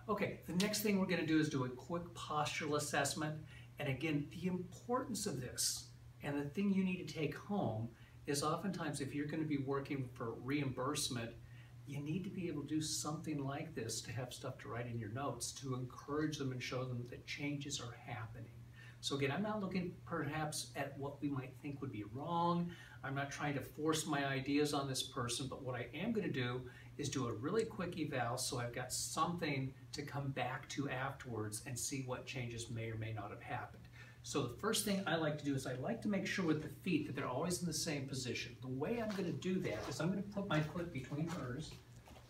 Okay, the next thing we're going to do is do a quick postural assessment. And again, the importance of this and the thing you need to take home is oftentimes if you're going to be working for reimbursement, you need to be able to do something like this to have stuff to write in your notes to encourage them and show them that changes are happening. So again, I'm not looking perhaps at what we might think would be wrong. I'm not trying to force my ideas on this person, but what I am going to do is do a really quick eval so I've got something to come back to afterwards and see what changes may or may not have happened. So the first thing I like to do is I like to make sure with the feet that they're always in the same position. The way I'm going to do that is I'm going to put my foot between hers,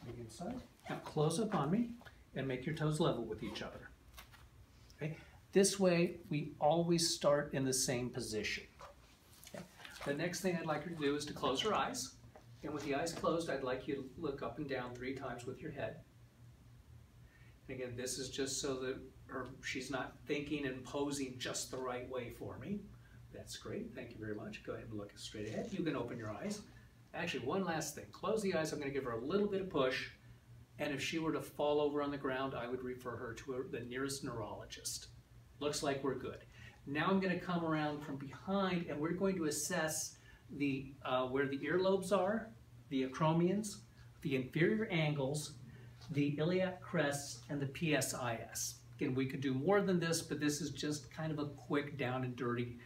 the inside. Now close up on me and make your toes level with each other. Okay? This way we always start in the same position. Okay? The next thing I'd like her to do is to close her eyes. And with the eyes closed, I'd like you to look up and down 3 times with your head. And again, this is just so that she's not thinking and posing just the right way for me. That's great. Thank you very much. Go ahead and look straight ahead. You can open your eyes. Actually, one last thing. Close the eyes. I'm going to give her a little bit of push. And if she were to fall over on the ground, I would refer her to the nearest neurologist. Looks like we're good. Now I'm going to come around from behind and we're going to assess the where the earlobes are, the acromions, the inferior angles, the iliac crests, and the PSIS. Again, we could do more than this, but this is just kind of a quick down and dirty,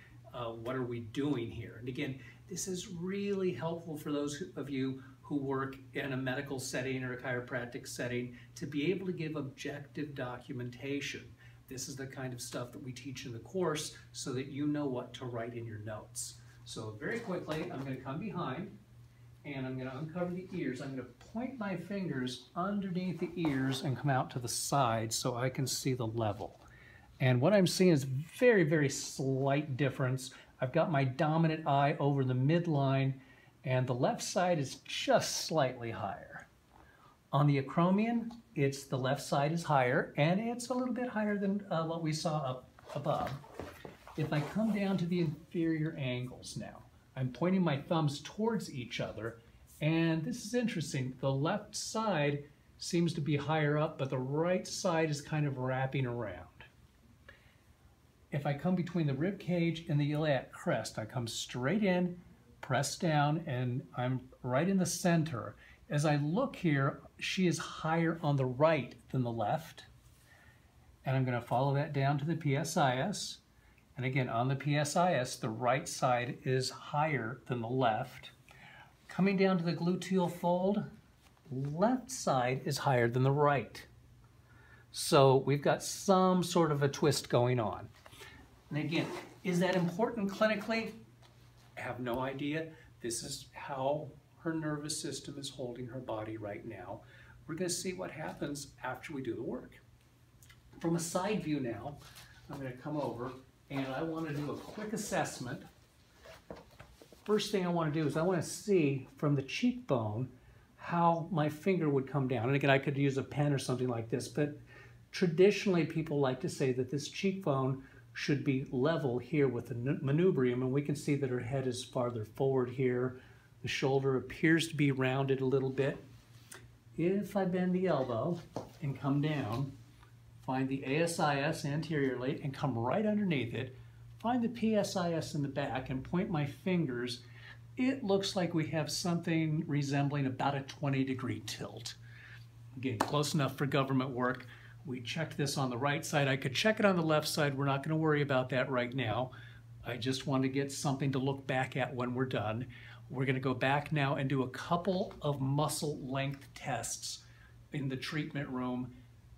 what are we doing here? And again, this is really helpful for those of you who work in a medical setting or a chiropractic setting to be able to give objective documentation. This is the kind of stuff that we teach in the course so that you know what to write in your notes. So very quickly, I'm going to come behind and I'm going to uncover the ears. I'm going to point my fingers underneath the ears and come out to the side so I can see the level. And what I'm seeing is very, very slight difference. I've got my dominant eye over the midline and the left side is just slightly higher. On the acromion, it's the left side is higher and it's a little bit higher than what we saw up above. If I come down to the inferior angles now, I'm pointing my thumbs towards each other, and this is interesting. The left side seems to be higher up, but the right side is kind of wrapping around. If I come between the rib cage and the iliac crest, I come straight in, press down, and I'm right in the center. As I look here, she is higher on the right than the left, and I'm going to follow that down to the PSIS. And again, on the PSIS, the right side is higher than the left. Coming down to the gluteal fold, left side is higher than the right. So we've got some sort of a twist going on. And again, is that important clinically? I have no idea. This is how her nervous system is holding her body right now. We're going to see what happens after we do the work. From a side view now, I'm going to come over and I want to do a quick assessment. First thing I want to do is I want to see from the cheekbone how my finger would come down. And again, I could use a pen or something like this, but traditionally people like to say that this cheekbone should be level here with the manubrium, and we can see that her head is farther forward here. The shoulder appears to be rounded a little bit. If I bend the elbow and come down, find the ASIS anteriorly and come right underneath it, find the PSIS in the back and point my fingers, it looks like we have something resembling about a 20-degree tilt. Again, close enough for government work. We checked this on the right side. I could check it on the left side. We're not going to worry about that right now. I just want to get something to look back at when we're done. We're going to go back now and do a couple of muscle length tests in the treatment room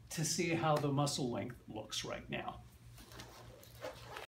to see how the muscle length looks right now.